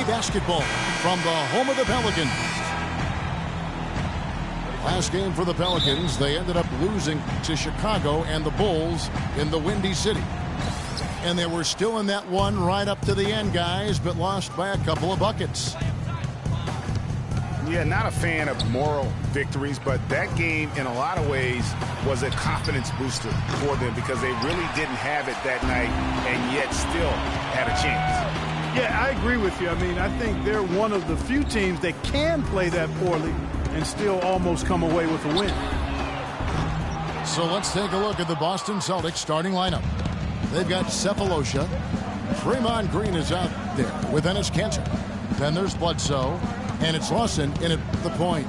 basketball from the home of the Pelicans. Last game for the Pelicans, they ended up losing to Chicago and the Bulls in the Windy City. And they were still in that one right up to the end, guys, but lost by a couple of buckets. Yeah, not a fan of moral victories, but that game in a lot of ways was a confidence booster for them because they really didn't have it that night and yet still had a chance. Yeah, I agree with you. I mean, I think they're one of the few teams that can play that poorly and still almost come away with a win. So let's take a look at the Boston Celtics starting lineup. They've got Cephalosha. Draymond Green is out there with Enes Kanter. Then there's Bledsoe. And it's Lawson in at the point.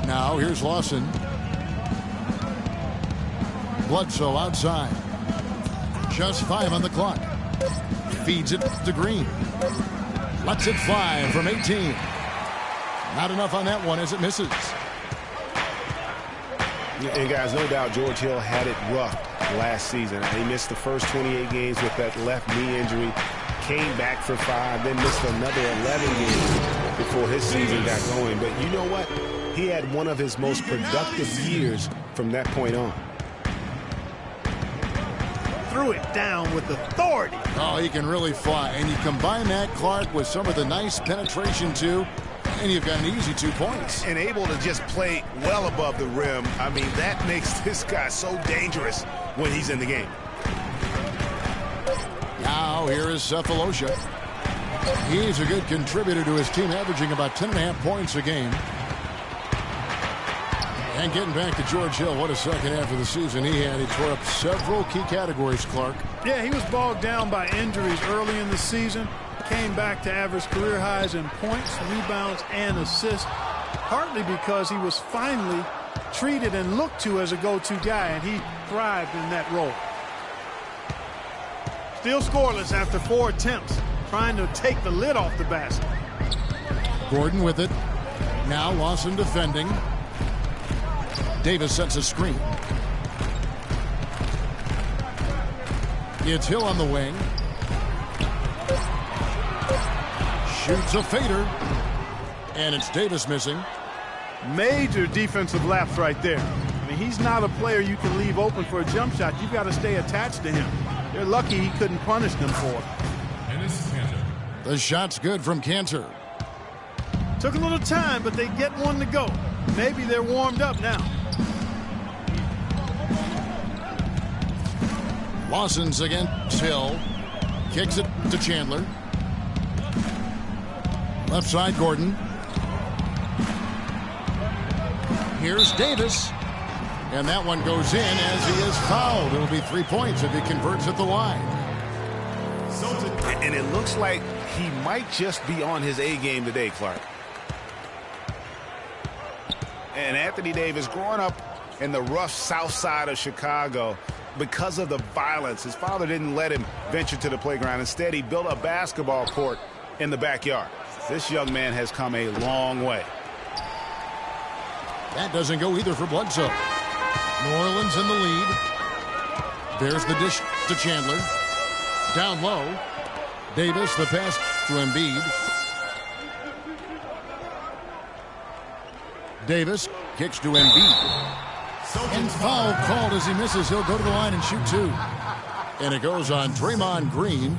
Now here's Lawson. Bledsoe outside. Just 5 on the clock. Feeds it to Green. Lets it fly from 18. Not enough on that one as it misses. And guys, no doubt George Hill had it rough last season. He missed the first 28 games with that left knee injury. Came back for 5, then missed another 11 games before his season got going. But you know what? He had one of his most productive years from that point on. Threw it down with authority. Oh, he can really fly. And you combine that, Clark, with some of the nice penetration, too, and you've got an easy 2 points. And able to just play well above the rim. I mean, that makes this guy so dangerous when he's in the game. Now here is Cephalosha. He's a good contributor to his team, averaging about 10.5 points a game. And getting back to George Hill, what a second half of the season he had. He tore up several key categories, Clark. Yeah, he was bogged down by injuries early in the season. Came back to average career highs in points, rebounds, and assists, partly because he was finally treated and looked to as a go-to guy, and he thrived in that role. Still scoreless after 4 attempts, trying to take the lid off the basket. Gordon with it. Now Lawson defending. Davis sets a screen. It's Hill on the wing. Shoots a fader. And it's Davis missing. Major defensive lapse right there. I mean, he's not a player you can leave open for a jump shot. You've got to stay attached to him. They're lucky he couldn't punish them for it. The shot's good from Kanter. Took a little time, but they get one to go. Maybe they're warmed up now. Lawson's against Hill. Kicks it to Chandler. Left side, Gordon. Here's Davis. And that one goes in as he is fouled. It'll be 3 points if he converts at the line. And it looks like he might just be on his A game today, Clark. And Anthony Davis, growing up in the rough south side of Chicago, because of the violence, his father didn't let him venture to the playground. Instead, he built a basketball court in the backyard. This young man has come a long way. That doesn't go either for Bledsoe. New Orleans in the lead. There's the dish to Chandler. Down low. Davis, the pass to Embiid. Davis kicks to Embiid. And foul called as he misses. He'll go to the line and shoot 2. And it goes on Draymond Green.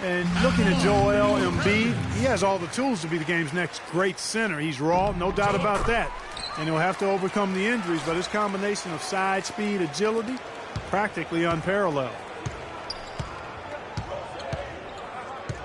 And looking at Joel Embiid, he has all the tools to be the game's next great center. He's raw, no doubt about that. And he'll have to overcome the injuries, but his combination of size, speed, agility, practically unparalleled.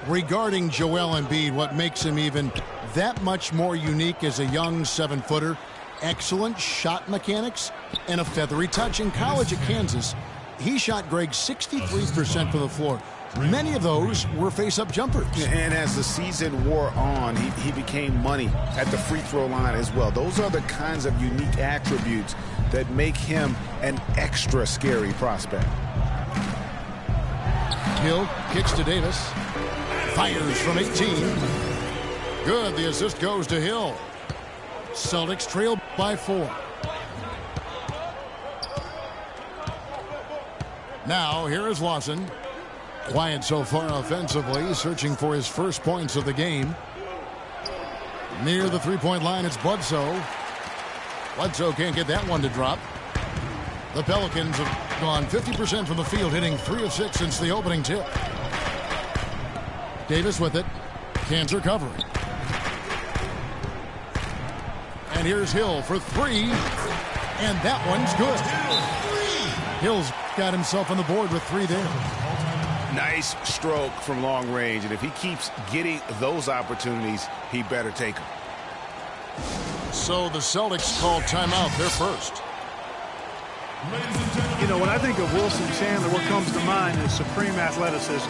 Regarding Joel Embiid, what makes him even that much more unique as a young 7-footer, excellent shot mechanics and a feathery touch. In college at Kansas, he shot Greg 63% from the floor. Many of those were face-up jumpers. And as the season wore on, he became money at the free throw line as well. Those are the kinds of unique attributes that make him an extra scary prospect. Hill kicks to Davis. Fires from 18. Good. The assist goes to Hill. Celtics trail by 4. Now, here is Lawson. Quiet so far offensively, searching for his first points of the game. Near the three-point line, it's Bledsoe. Bledsoe can't get that one to drop. The Pelicans have gone 50% from the field, hitting 3 of 6 since the opening tip. Davis with it. Kanter covering. And here's Hill for 3. And that one's good. Hill's got himself on the board with 3 there. Nice stroke from long range. And if he keeps getting those opportunities, he better take them. So the Celtics call timeout. They're first. You know, when I think of Wilson Chandler, what comes to mind is supreme athleticism.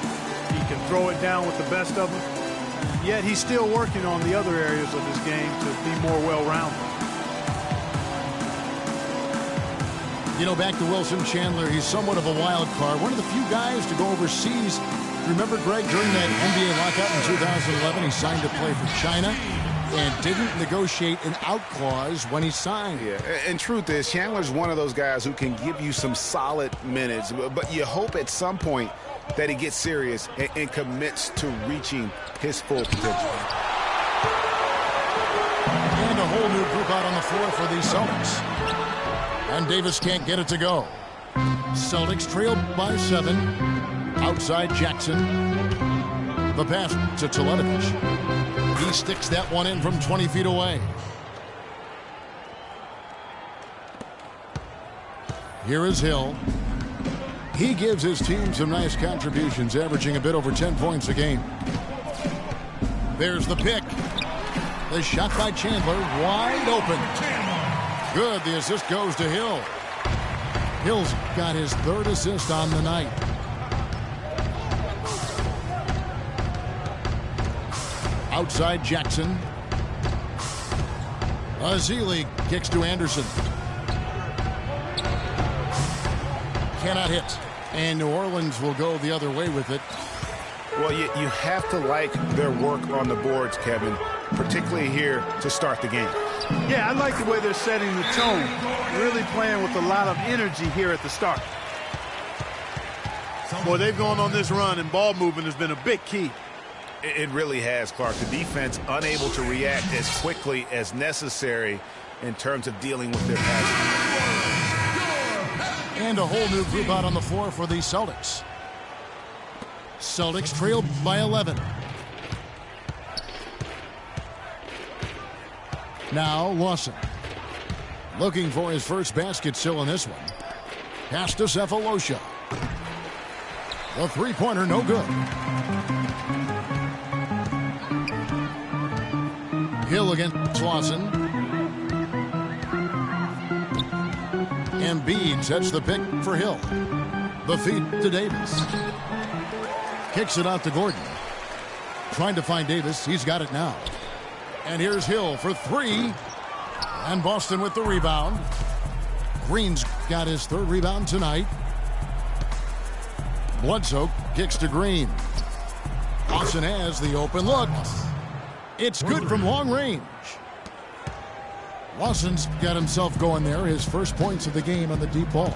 He can throw it down with the best of them, yet he's still working on the other areas of his game to be more well-rounded. You know, back to Wilson Chandler, he's somewhat of a wild card. One of the few guys to go overseas. Remember, Greg, during that NBA lockout in 2011, he signed to play for China and didn't negotiate an out clause when he signed. Yeah, and truth is, Chandler's one of those guys who can give you some solid minutes, but you hope at some point that he gets serious and commits to reaching his full potential. And a whole new group out on the floor for the Celtics. And Davis can't get it to go. Celtics trailed by 7. Outside Jackson. The pass to Teletovic. He sticks that one in from 20 feet away. Here is Hill. He gives his team some nice contributions, averaging a bit over 10 points a game. There's the pick. The shot by Chandler, wide open. Good, the assist goes to Hill. Hill's got his 3rd assist on the night. Outside Jackson. Azili kicks to Anderson. Cannot hit. And New Orleans will go the other way with it. Well, you have to like their work on the boards, Kevin, particularly here to start the game. Yeah, I like the way they're setting the tone. Really playing with a lot of energy here at the start. Boy, they've gone on this run, and ball movement has been a big key. It really has, Clark. The defense unable to react as quickly as necessary in terms of dealing with their passing. And a whole new group out on the floor for the Celtics. Celtics trailed by 11. Now Lawson. Looking for his first basket still in this one. Pass to Cephalosha. The three-pointer no good. Hill against Lawson. Embiid sets the pick for Hill. The feed to Davis. Kicks it out to Gordon. Trying to find Davis. He's got it now. And here's Hill for 3. And Boston with the rebound. Green's got his 3rd rebound tonight. Bledsoe kicks to Green. Boston has the open look. It's good from long range. Lawson's got himself going there. His first points of the game on the deep ball.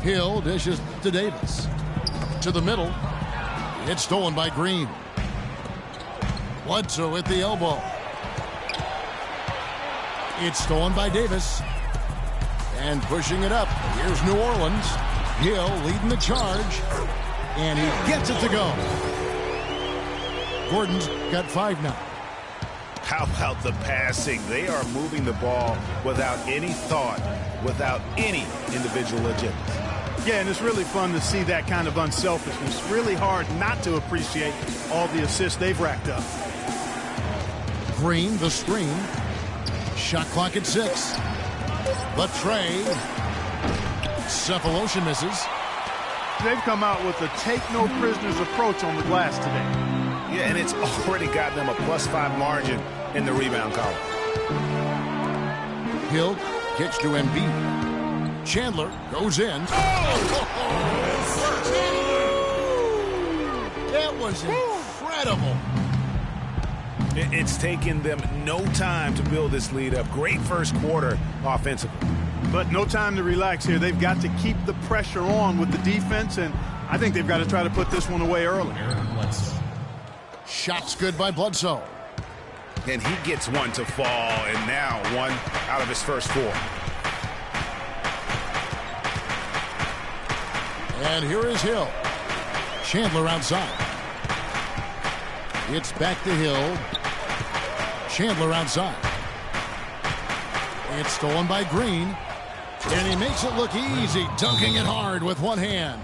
Hill dishes to Davis. To the middle. It's stolen by Green. Bledsoe at the elbow. It's stolen by Davis. And pushing it up. Here's New Orleans. Hill leading the charge. And he gets it to go. Gordon's got 5 now. How about the passing? They are moving the ball without any thought, without any individual agenda. Yeah, and it's really fun to see that kind of unselfishness. Really hard not to appreciate all the assists they've racked up. Green, the screen. Shot clock at 6. The tray. Cephalosha misses. They've come out with a take-no-prisoners approach on the glass today. Yeah, and it's already got them a +5 margin in the rebound column. Hill kicks to Embiid. Chandler goes in. That was incredible. It's taken them no time to build this lead up. Great first quarter offensively. But no time to relax here. They've got to keep the pressure on with the defense, and I think they've got to try to put this one away early. Shots good by Bledsoe. And he gets one to fall, and now one out of his first 4. And here is Hill. Chandler outside. It's back to Hill. Chandler outside. It's stolen by Green. And he makes it look easy, dunking it hard with one hand.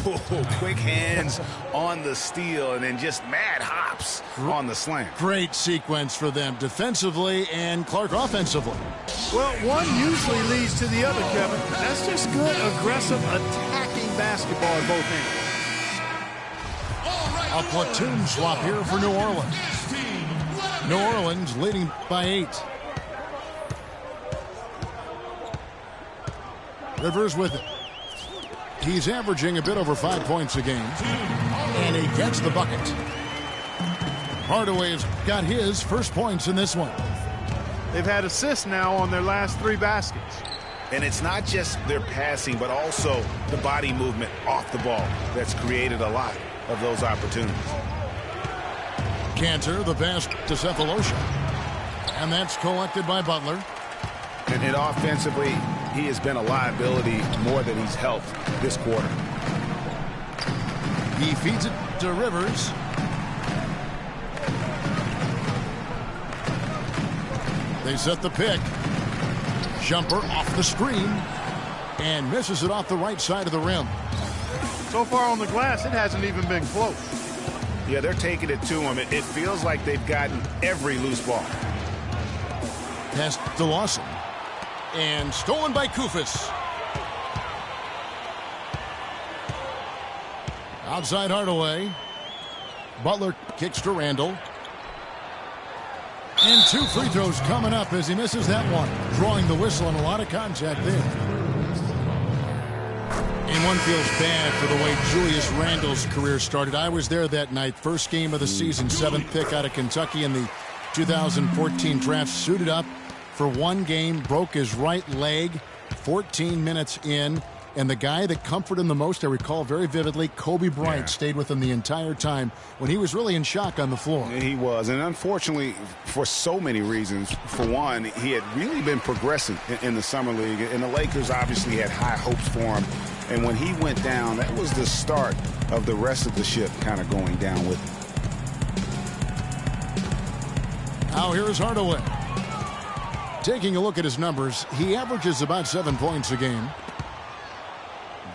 Ooh, quick hands on the steal, and then just mad hops on the slam. Great sequence for them defensively and Clark offensively. Well, one usually leads to the other, Kevin. That's just good, aggressive, attacking basketball at both ends. A platoon swap here for New Orleans. New Orleans leading by 8. Rivers with it. He's averaging a bit over 5 points a game. And he gets the bucket. Hardaway's got his first points in this one. They've had assists now on their last 3 baskets. And it's not just their passing, but also the body movement off the ball that's created a lot of those opportunities. Cantor, the pass to Cephalosha. And that's collected by Butler. And offensively, he has been a liability more than he's helped this quarter. He feeds it to Rivers. They set the pick. Jumper off the screen. And misses it off the right side of the rim. So far on the glass, it hasn't even been close. Yeah, they're taking it to him. It feels like they've gotten every loose ball. Pass to Lawson. And stolen by Kufis. Outside Hardaway. Butler kicks to Randall. And 2 free throws coming up as he misses that one. Drawing the whistle and a lot of contact there. And one feels bad for the way Julius Randle's career started. I was there that night. First game of the season. 7th pick out of Kentucky in the 2014 draft. Suited up for 1 game, broke his right leg 14 minutes in, and the guy that comforted him the most, I recall very vividly, Kobe Bryant, stayed with him the entire time when he was really in shock on the floor. And he was, and unfortunately, for so many reasons. For one, he had really been progressing in the summer league, and the Lakers obviously had high hopes for him. And when he went down, that was the start of the rest of the ship kind of going down with him. Now here's Hardaway. Taking a look at his numbers, he averages about 7 points a game.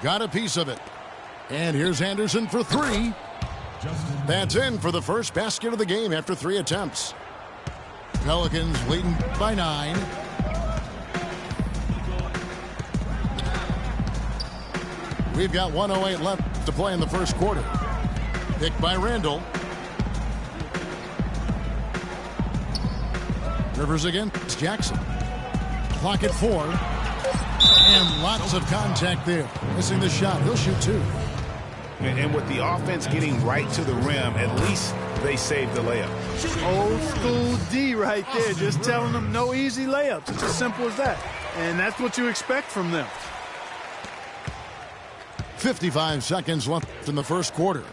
Got a piece of it. And here's Anderson for 3. That's in for the first basket of the game after 3 attempts. Pelicans leading by 9. We've got 1:08 left to play in the first quarter. Picked by Randall. Rivers against Jackson. Clock at 4. And lots of contact there. Missing the shot. He'll shoot 2. And with the offense getting right to the rim, at least they saved the layup. Old school D right there. Just telling them no easy layups. It's as simple as that. And that's what you expect from them. 55 seconds left in the first quarter.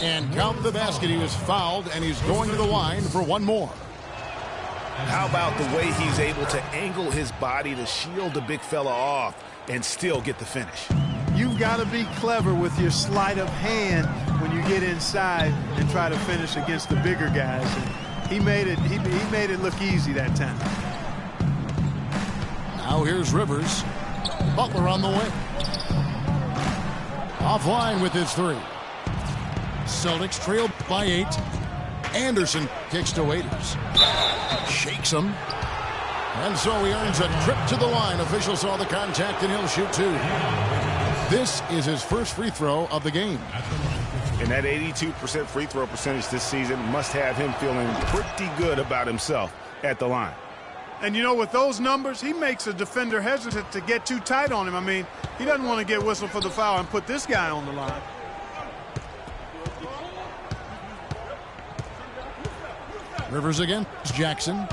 And count the basket. He was fouled, and he's going to the line for 1 more. How about the way he's able to angle his body to shield the big fella off and still get the finish? You've got to be clever with your sleight of hand when you get inside and try to finish against the bigger guys. And he made it look easy that time. Now here's Rivers. Butler on the wing. Offline with his 3. Celtics trailed by 8. Anderson kicks to Waiters. Shakes him. And so he earns a trip to the line. Officials saw the contact, and he'll shoot 2. This is his first free throw of the game. And that 82% free throw percentage this season must have him feeling pretty good about himself at the line. And, you know, with those numbers, he makes a defender hesitant to get too tight on him. I mean, he doesn't want to get whistled for the foul and put this guy on the line. Rivers again. Jackson.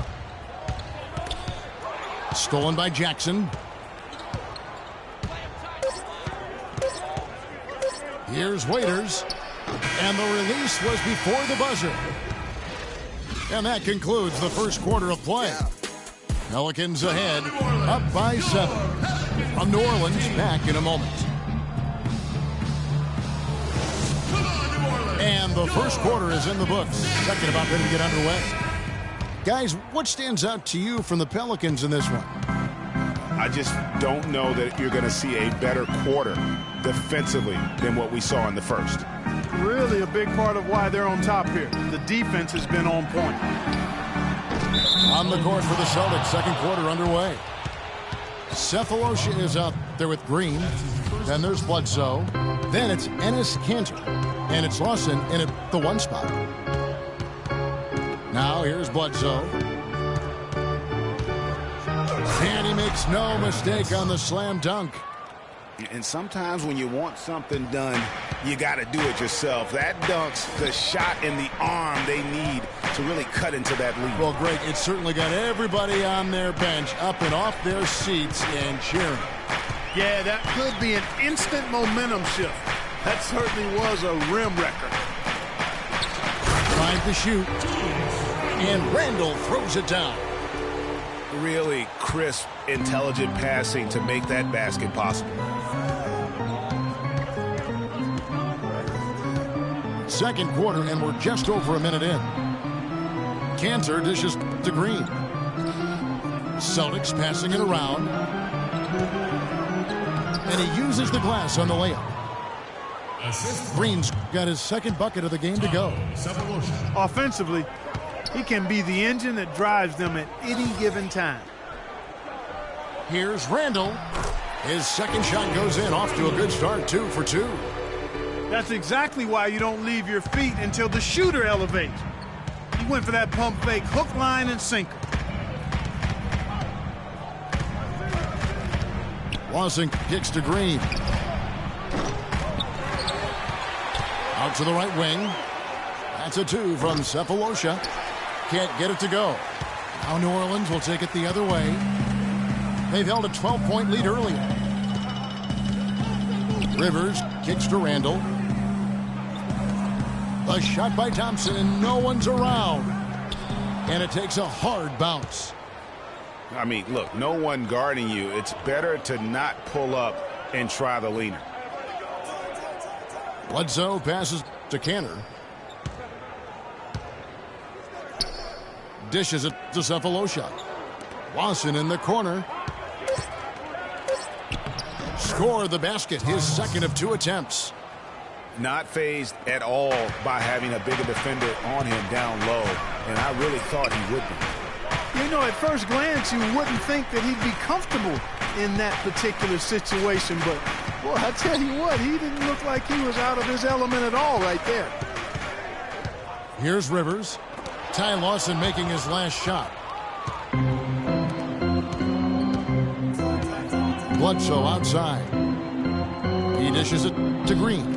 Stolen by Jackson. Here's Waiters. And the release was before the buzzer. And that concludes the first quarter of play. Pelicans ahead, up by 7. From New Orleans, back in a moment. And the first quarter is in the books. Second about ready to get underway. Guys, what stands out to you from the Pelicans in this one? I just don't know that you're going to see a better quarter defensively than what we saw in the first. Really a big part of why they're on top here. The defense has been on point. On the court for the Celtics, second quarter underway. Cephalosha is out there with Green. Then there's Bledsoe. Then it's Enes Kanter. And it's Lawson in at the 1 spot. Now here's Bledsoe. And he makes no mistake on the slam dunk. And sometimes when you want something done, you got to do it yourself. That dunk's the shot in the arm they need to really cut into that lead. Well, Greg, it certainly got everybody on their bench up and off their seats and cheering. Yeah, that could be an instant momentum shift. That certainly was a rim wrecker. Trying to shoot. And Randall throws it down. Really crisp, intelligent passing to make that basket possible. Second quarter, and we're just over a minute in. Kanter dishes to Green. Celtics passing it around. And he uses the glass on the layup. Green's got his second bucket of the game to go. Offensively, he can be the engine that drives them at any given time. Here's Randall. His second shot goes in, off to a good start, 2 for 2. That's exactly why you don't leave your feet until the shooter elevates. He went for that pump fake, hook, line, and sinker. Lawson kicks to Green. Out to the right wing. That's a 2 from Cephalosha. Can't get it to go. Now New Orleans will take it the other way. They've held a 12-point lead earlier. Rivers kicks to Randall. A shot by Thompson, and no one's around. And it takes a hard bounce. I mean, look, no one guarding you. It's better to not pull up and try the leaner. Bledsoe passes to Kanter. Dishes it to Cephalosha. Lawson in the corner. Scored the basket, his second of 2 attempts. Not fazed at all by having a bigger defender on him down low, and I really thought he would be. You know, at first glance, you wouldn't think that he'd be comfortable in that particular situation, but, boy, I tell you what, he didn't look like he was out of his element at all right there. Here's Rivers. Ty Lawson making his last shot. Bledsoe outside. He dishes it to Green.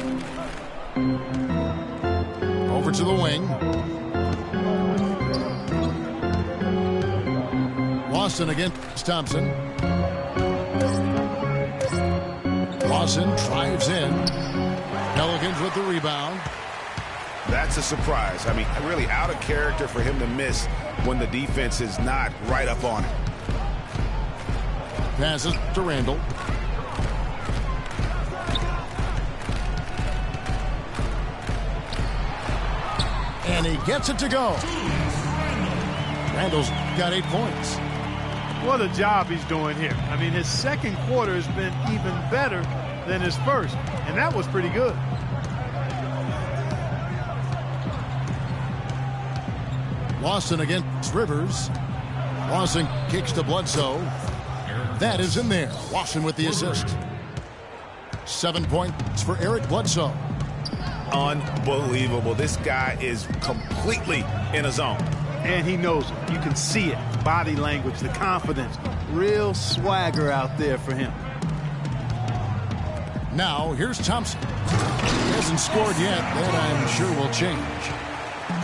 Over to the wing. Lawson against Thompson. Lawson drives in. Pelicans with the rebound. That's a surprise. I mean, really out of character for him to miss when the defense is not right up on him. Passes to Randall. And he gets it to go. Randall's got 8 points. What a job he's doing here. I mean, his second quarter has been even better than his first, and that was pretty good. Lawson against Rivers. Lawson kicks to Bledsoe. That is in there. Lawson with the assist. 7 points for Eric Bledsoe. Unbelievable. This guy is completely in a zone. And he knows it. You can see it. Body language, the confidence. Real swagger out there for him. Now, here's Thompson. He hasn't scored yet. That I'm sure will change.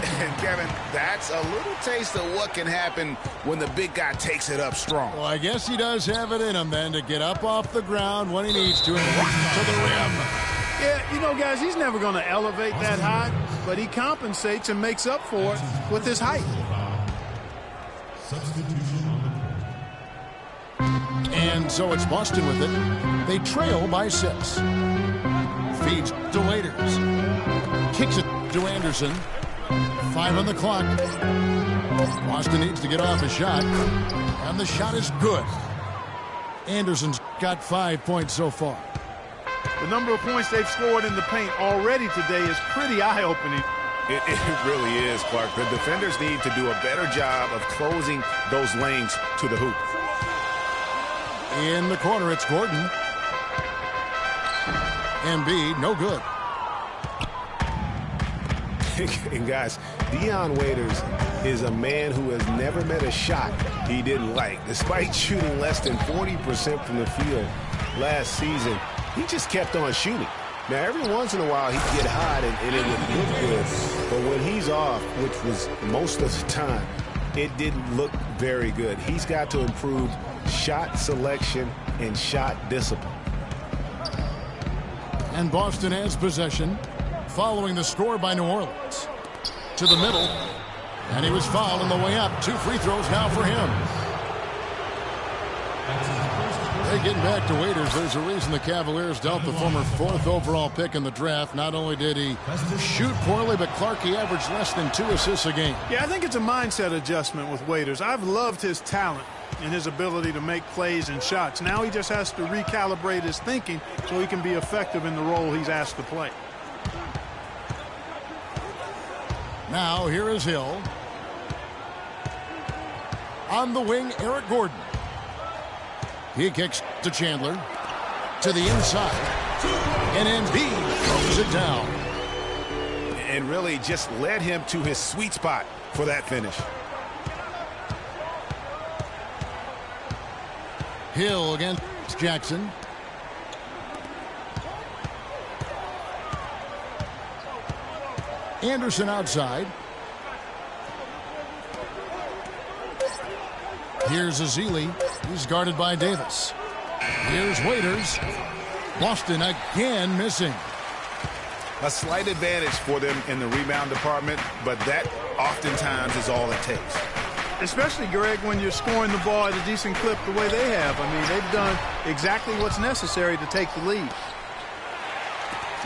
And Kevin, that's a little taste of what can happen when the big guy takes it up strong. Well, I guess he does have it in him then to get up off the ground when he needs to and right to the rim. Yeah, you know, guys, he's never going to elevate that high, but he compensates and makes up for it with his height. And so it's Boston with it. They trail by 6. Feeds to Waiters. Kicks it to Anderson. 5 on the clock. Boston needs to get off a shot. And the shot is good. Anderson's got 5 points so far. The number of points they've scored in the paint already today is pretty eye-opening. It really is, Clark. The defenders need to do a better job of closing those lanes to the hoop. In the corner, it's Gordon. Embiid, no good. And guys, Dion Waiters is a man who has never met a shot he didn't like. Despite shooting less than 40% from the field last season, he just kept on shooting. Now, every once in a while, he'd get hot and it would look good. But when he's off, which was most of the time, it didn't look very good. He's got to improve shot selection and shot discipline. And Boston has possession following the score by New Orleans. To the middle. And he was fouled on the way up. 2 free throws now for him. Hey, getting back to Waiters, there's a reason the Cavaliers dealt the former 4th overall pick in the draft. Not only did he shoot poorly, but Clark, he averaged less than 2 assists a game. Yeah, I think it's a mindset adjustment with Waiters. I've loved his talent and his ability to make plays and shots. Now he just has to recalibrate his thinking so he can be effective in the role he's asked to play. Now here is Hill. On the wing, Eric Gordon. He kicks to Chandler. To the inside. And Embiid throws it down. And really just led him to his sweet spot for that finish. Hill against Jackson. Anderson outside. Here's Azili. He's guarded by Davis. Here's Waiters. Boston again missing. A slight advantage for them in the rebound department, but that oftentimes is all it takes. Especially, Greg, when you're scoring the ball at a decent clip the way they have. I mean, they've done exactly what's necessary to take the lead.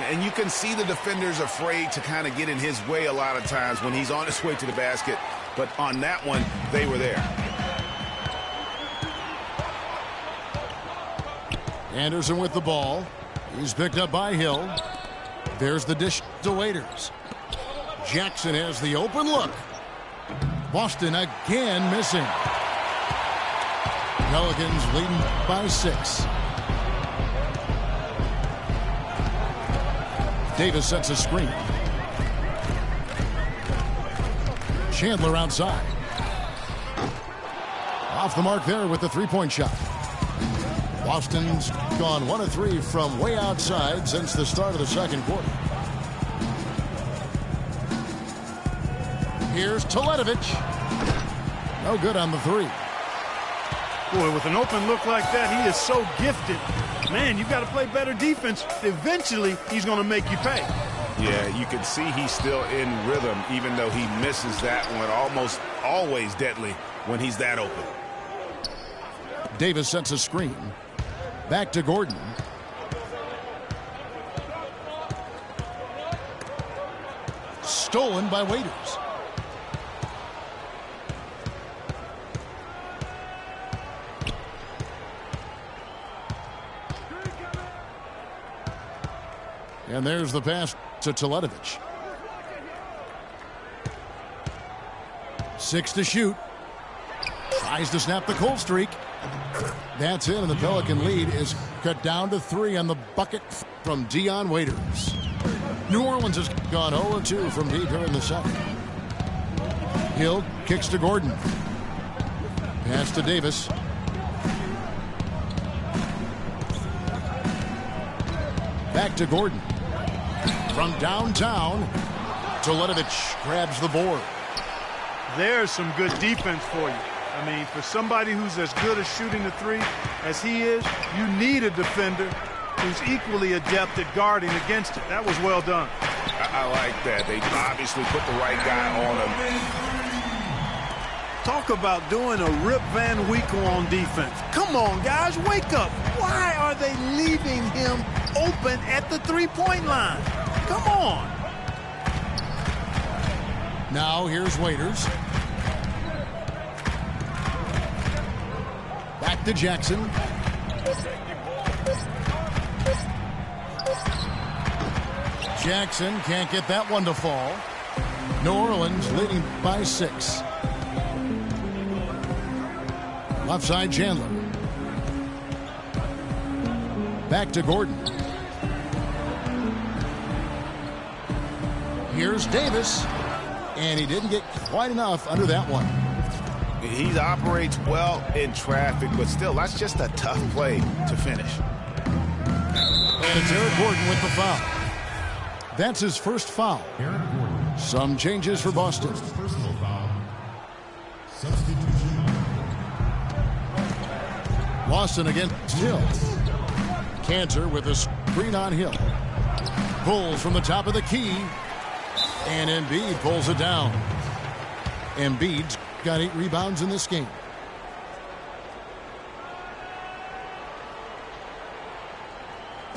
And you can see the defenders afraid to kind of get in his way a lot of times when he's on his way to the basket. But on that one, they were there. Anderson with the ball. He's picked up by Hill. There's the dish to Waiters. Jackson has the open look. Boston again missing. Pelicans leading by 6. Davis sets a screen. Chandler outside. Off the mark there with the 3-point shot. Boston's gone 1 of 3 from way outside since the start of the second quarter. Here's Teletovic. No good on the 3. Boy, with an open look like that, he is so gifted. Man, you've got to play better defense. Eventually, he's going to make you pay. Yeah, you can see he's still in rhythm, even though he misses that one almost always deadly when he's that open. Davis sets a screen. Back to Gordon. Stolen by Waiters. And there's the pass to Teletovic. 6 to shoot. Tries to snap the cold streak. That's it, and the Pelican lead is cut down to 3 on the bucket from Dion Waiters. New Orleans has gone 0-2 from deep here in the second. Hill kicks to Gordon. Pass to Davis. Back to Gordon. From downtown Teletovic grabs the board. There's some good defense for you. I mean, for somebody who's as good at shooting the three as he is, you need a defender who's equally adept at guarding against it. That was well done. I like that. They obviously put the right guy on him. Talk about doing a Rip Van Winkle on defense. Come on, guys, wake up. Why are they leaving him open at the three-point line? Come on. Now here's Waiters. Back to Jackson. Jackson can't get that one to fall. New Orleans leading by 6. Left side, Chandler. Back to Gordon. Here's Davis. And he didn't get quite enough under that one. He operates well in traffic, but still, that's just a tough play to finish. And it's Eric Gordon with the foul. That's his first foul. Some changes for Boston. Personal foul. Substitution. Lawson against Hill. Cantor with a screen on Hill. Pulls from the top of the key. And Embiid pulls it down. Embiid's got 8 rebounds in this game.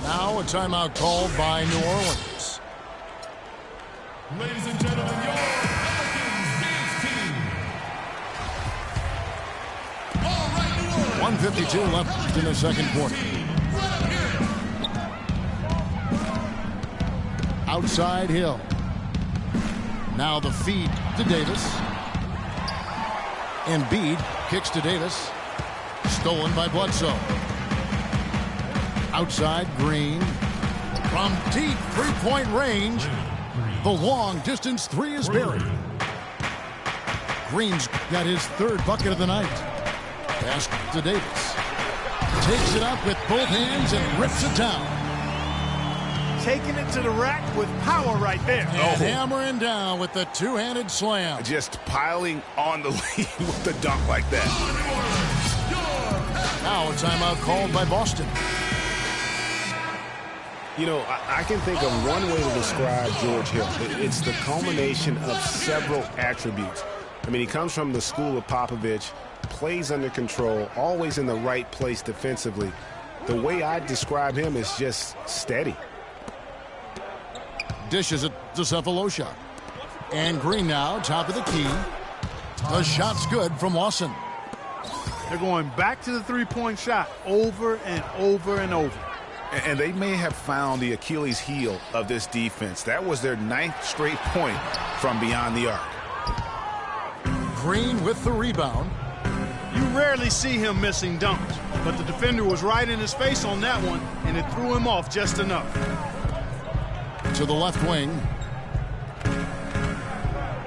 Now a timeout called by New Orleans. Ladies and gentlemen, your Pelicans dance team. All right, New Orleans. 1:52 left in the second quarter. Outside Hill. Now the feed to Davis. Embiid kicks to Davis. Stolen by Bledsoe. Outside Green. From deep three-point range. The long-distance three is buried. Green's got his 3rd bucket of the night. Pass to Davis. Takes it up with both hands and rips it down. Taking it to the rack with power right there. And hammering down with the two-handed slam. Just piling on the lead with the dunk like that. Now a timeout called by Boston. You know, I can think of one way to describe George Hill. It's the culmination of several attributes. I mean, he comes from the school of Popovich, plays under control, always in the right place defensively. The way I describe him is just steady. Dishes it to Cephalosha. And Green now, top of the key. The shot's good from Lawson. They're going back to the three-point shot over and over and over. And they may have found the Achilles heel of this defense. That was their 9th straight point from beyond the arc. Green with the rebound. You rarely see him missing dunks, but the defender was right in his face on that one, and it threw him off just enough. To the left wing.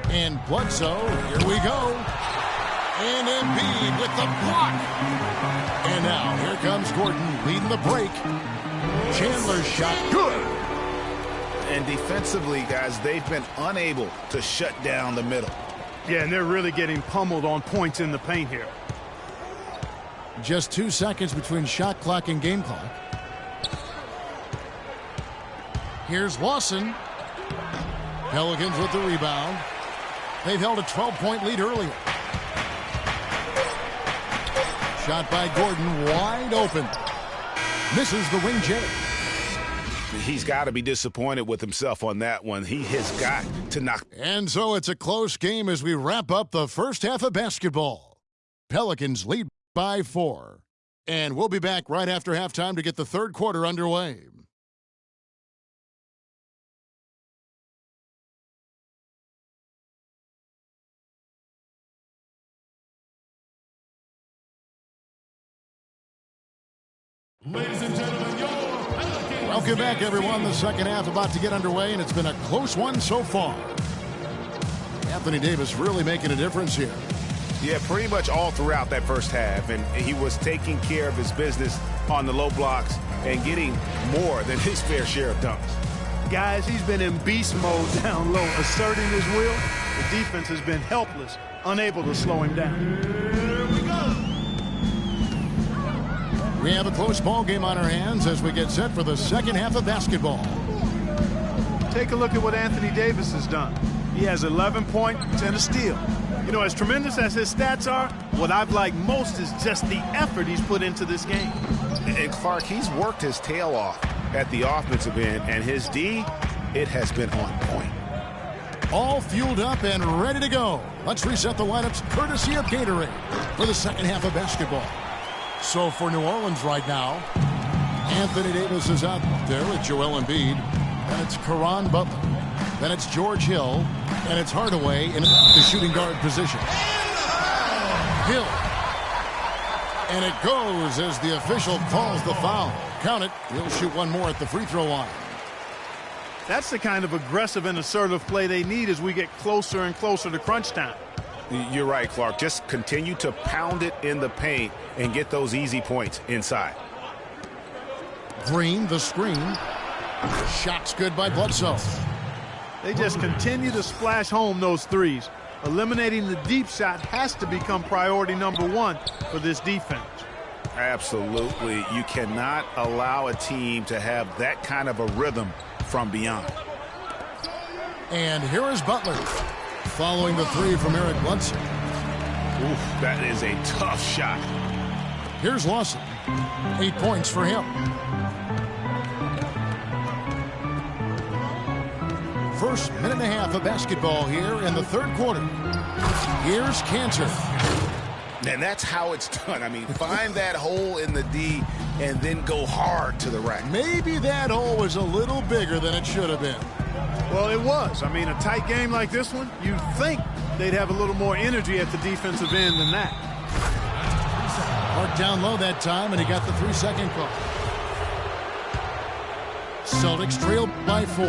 And Bledsoe, here we go. And Embiid with the block. And now here comes Gordon leading the break. Chandler's shot good. And defensively, guys, they've been unable to shut down the middle. Yeah, and they're really getting pummeled on points in the paint here. Just 2 seconds between shot clock and game clock. Here's Lawson. Pelicans with the rebound. They've held a 12-point lead earlier. Shot by Gordon, wide open. Misses the wing J. He's got to be disappointed with himself on that one. He has got to knock. And so it's a close game as we wrap up the first half of basketball. Pelicans lead by 4. And we'll be back right after halftime to get the third quarter underway. Ladies and gentlemen, your Pelicans. Welcome back, everyone. The second half about to get underway, and it's been a close one so far. Anthony Davis really making a difference here. Yeah, pretty much all throughout that first half, and he was taking care of his business on the low blocks and getting more than his fair share of dunks. Guys, he's been in beast mode down low, asserting his will. The defense has been helpless, unable to slow him down. Here we go. We have a close ball game on our hands as we get set for the second half of basketball. Take a look at what Anthony Davis has done. He has 11 points and a steal. You know, as tremendous as his stats are, what I've liked most is just the effort he's put into this game. And Clark, he's worked his tail off at the offensive end, and his D, it has been on point. All fueled up and ready to go. Let's reset the lineups courtesy of Gatorade for the second half of basketball. So for New Orleans right now, Anthony Davis is out there with Joel Embiid. Then it's Caron Butler. Then it's George Hill. And it's Hardaway in the shooting guard position. Hill. And it goes as the official calls the foul. Count it. He'll shoot one more at the free throw line. That's the kind of aggressive and assertive play they need as we get closer and closer to crunch time. You're right, Clark. Just continue to pound it in the paint and get those easy points inside. Green, the screen. Shot's good by Bledsoe. They just continue to splash home those threes. Eliminating the deep shot has to become priority number one for this defense. Absolutely. You cannot allow a team to have that kind of a rhythm from beyond. And here is Butler following the three from Eric Bledsoe. Oof, that is a tough shot. Here's Lawson. 8 points for him. First minute and a half of basketball here in the third quarter. Here's Cantor. And that's how it's done. I mean, find that hole in the D and then go hard to the rack. Maybe that hole was a little bigger than it should have been. Well, it was. I mean, a tight game like this one, you'd think they'd have a little more energy at the defensive end than that. Marked down low that time, and he got the 3-second call. Celtics trail by 4.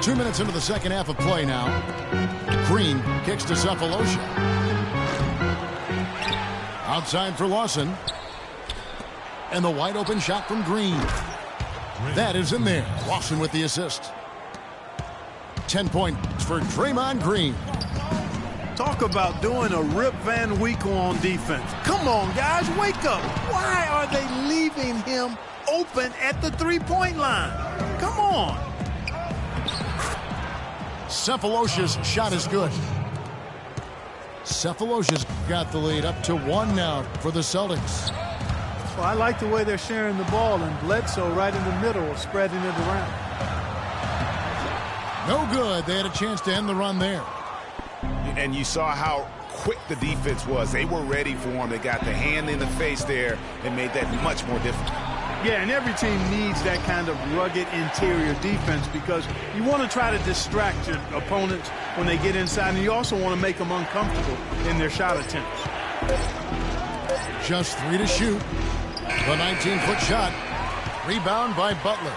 Two minutes into the second half of play now. Green kicks to Cephalosha. Outside for Lawson. And the wide open shot from Green. That is in there. Lawson with the assist. 10 points for Draymond Green. Talk about doing a Rip Van Winkle on defense. Come on, guys, wake up. Why are they leaving him open at the three-point line? Come on. Cephalosha's shot is good. Cephalosha's got the lead up to 1 now for the Celtics. Well, I like the way they're sharing the ball, and Bledsoe right in the middle, spreading it around. No good. They had a chance to end the run there. And you saw how quick the defense was. They were ready for him. They got the hand in the face there and made that much more difficult. Yeah, and every team needs that kind of rugged interior defense because you want to try to distract your opponents when they get inside, and you also want to make them uncomfortable in their shot attempts. Just 3 to shoot. The 19-foot shot. Rebound by Butler.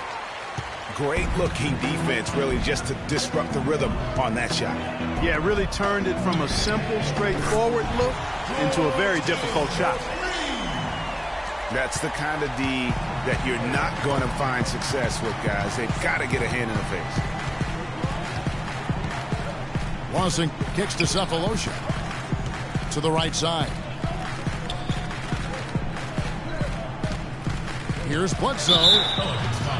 Great looking defense, really, just to disrupt the rhythm on that shot. Yeah, really turned it from a simple, straightforward look into a very difficult shot. That's the kind of D that you're not going to find success with, guys. They've got to get a hand in the face. Lawson kicks to Cephalosha. To the right side. Here's Bledsoe.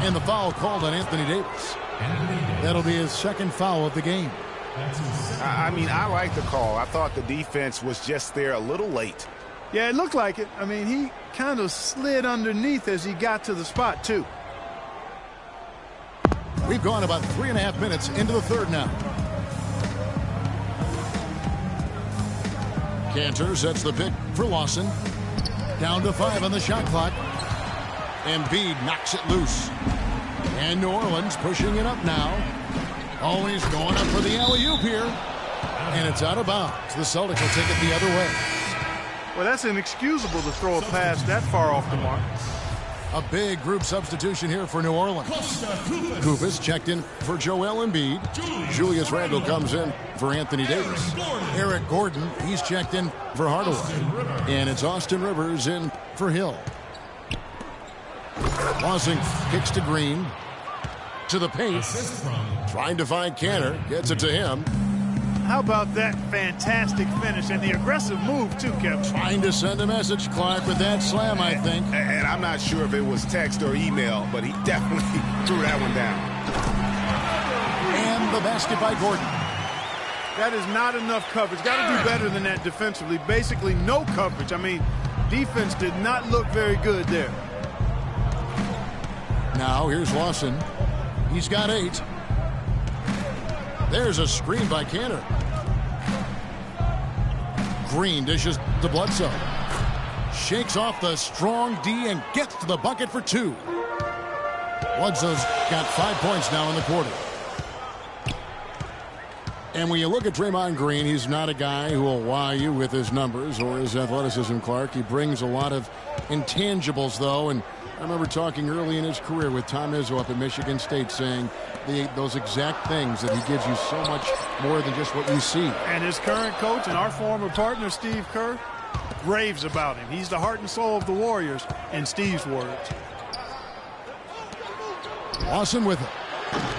And the foul called on Anthony Davis. That'll be his second foul of the game. I mean, I like the call. I thought the defense was just there a little late. Yeah, it looked like it. I mean, he kind of slid underneath as he got to the spot, too. We've gone about 3.5 minutes into the third now. Cantor sets the pick for Lawson. Down to 5 on the shot clock. Embiid knocks it loose. And New Orleans pushing it up now. Oh, he's going up for the alley-oop here. And it's out of bounds. The Celtics will take it the other way. Well, that's inexcusable to throw a pass that far off the mark. A big group substitution here for New Orleans. Kupis checked in for Joel Embiid. Julius Randle comes in for Anthony Davis. Eric Gordon, he's checked in for Hardaway. And it's Austin Rivers in for Hill. Lawson kicks to Green. To the paint. Trying to find Canner. Gets it to him. How about that fantastic finish and the aggressive move, too, Kevin? Trying to send a message, Clark, with that slam, I think. And I'm not sure if it was text or email, but he definitely threw that one down. And the basket by Gordon. That is not enough coverage. Got to do better than that defensively. Basically, no coverage. I mean, defense did not look very good there. Now, here's Lawson. He's got 8. There's a screen by Canner. Green dishes to Bledsoe. Shakes off the strong D and gets to the bucket for 2. Bledsoe's got 5 points now in the quarter. And when you look at Draymond Green, he's not a guy who will wow you with his numbers or his athleticism, Clark. He brings a lot of intangibles, though, and I remember talking early in his career with Tom Izzo up at Michigan State saying those exact things, that he gives you so much more than just what you see. And his current coach and our former partner, Steve Kerr, raves about him. He's the heart and soul of the Warriors, in Steve's words. Lawson with it.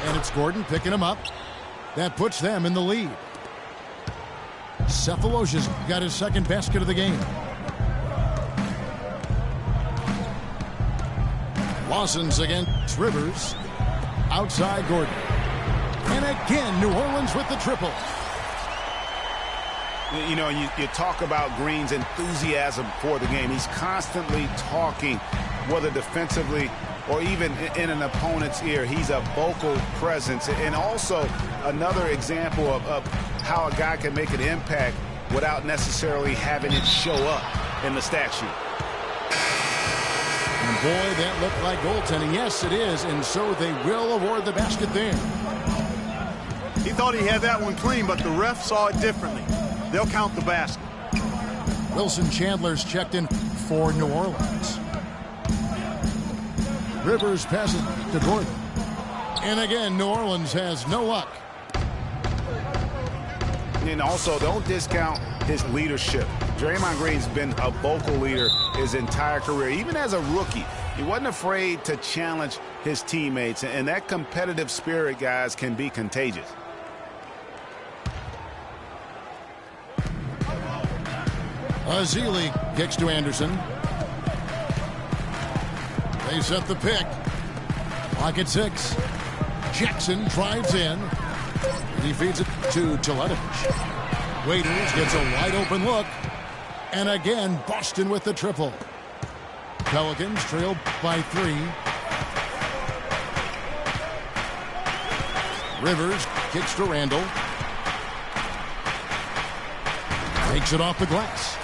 And it's Gordon picking him up. That puts them in the lead. Cephalosha's got his second basket of the game. Lawson's against Rivers. Outside Gordon. And again, New Orleans with the triple. You know, you talk about Green's enthusiasm for the game. He's constantly talking, whether defensively or even in an opponent's ear. He's a vocal presence. And also another example of how a guy can make an impact without necessarily having it show up in the stat sheet. And boy, that looked like goaltending. Yes, it is. And so they will award the basket there. He thought he had that one clean, but the ref saw it differently. They'll count the basket. Wilson Chandler's checked in for New Orleans. Rivers passes to Gordon. And again, New Orleans has no luck. And also, don't discount his leadership. Draymond Green's been a vocal leader his entire career. Even as a rookie, he wasn't afraid to challenge his teammates. And that competitive spirit, guys, can be contagious. Azili kicks to Anderson. They set the pick. Clock at 6. Jackson drives in. And he feeds it to Teletovic. Waiters gets a wide open look. And again, Boston with the triple. Pelicans trail by 3. Rivers kicks to Randall. Takes it off the glass.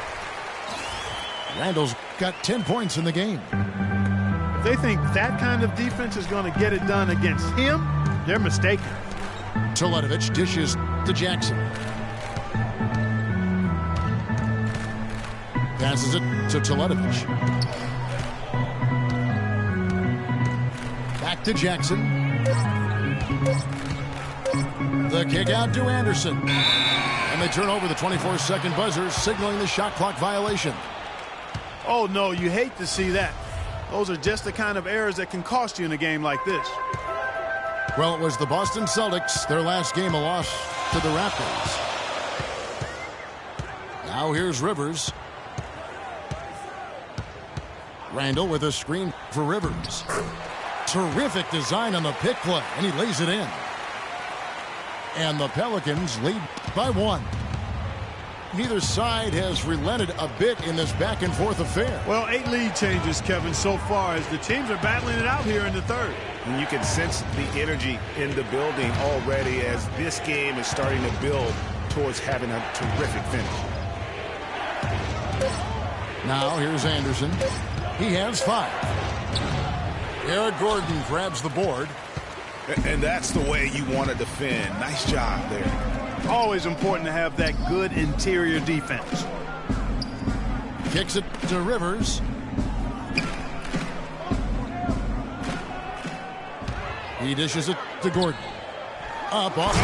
Randall's got 10 points in the game. If they think that kind of defense is going to get it done against him, they're mistaken. Teletovic dishes to Jackson. Passes it to Teletovic. Back to Jackson. The kick out to Anderson. And they turn over the 24-second buzzer, signaling the shot clock violation. Oh, no, you hate to see that. Those are just the kind of errors that can cost you in a game like this. Well, it was the Boston Celtics, their last game, a loss to the Raptors. Now here's Rivers. Randall with a screen for Rivers. Terrific design on the pick play, and he lays it in. And the Pelicans lead by 1. Neither side has relented a bit in this back-and-forth affair. Well, 8 lead changes, Kevin, so far as the teams are battling it out here in the third. And you can sense the energy in the building already as this game is starting to build towards having a terrific finish. Now here's Anderson. He has 5. Eric Gordon grabs the board. And that's the way you want to defend. Nice job there. Always important to have that good interior defense. Kicks it to Rivers. He dishes it to Gordon. Up off.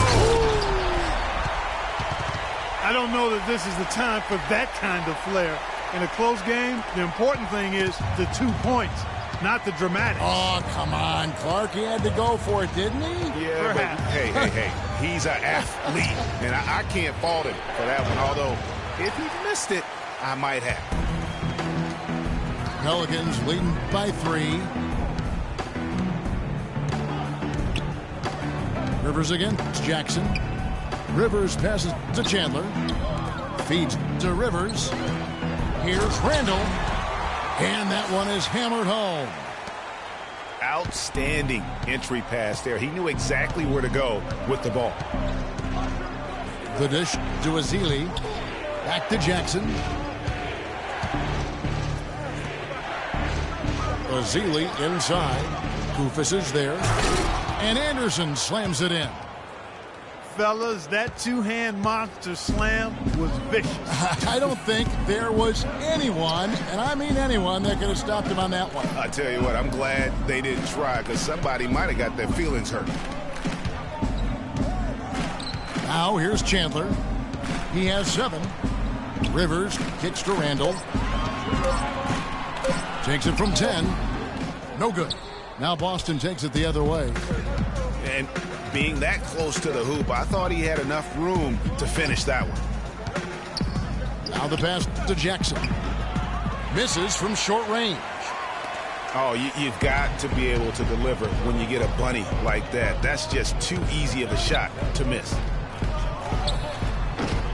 I don't know that this is the time for that kind of flair. In a close game, the important thing is the 2 points. not the dramatics. Oh, come on, Clark. He had to go for it, didn't he? Yeah, but hey. He's an athlete, and I can't fault him for that one. Although, if he missed it, I might have. Pelicans leading by 3. Rivers again. It's Jackson. Rivers passes to Chandler. Feeds to Rivers. Here's Randall. And that one is hammered home. Outstanding entry pass there. He knew exactly where to go with the ball. The dish to Azili. Back to Jackson. Azili inside. Kufis is there. And Anderson slams it in. Fellas, that two-hand monster slam was vicious. I don't think there was anyone, and I mean anyone, that could have stopped him on that one. I tell you what, I'm glad they didn't try, because somebody might have got their feelings hurt. Now here's Chandler. He has 7. Rivers kicks to Randall. Takes it from 10. No good. Now Boston takes it the other way. And being that close to the hoop, I thought he had enough room to finish that one. Now the pass to Jackson. Misses from short range. Oh, you've got to be able to deliver when you get a bunny like that. That's just too easy of a shot to miss.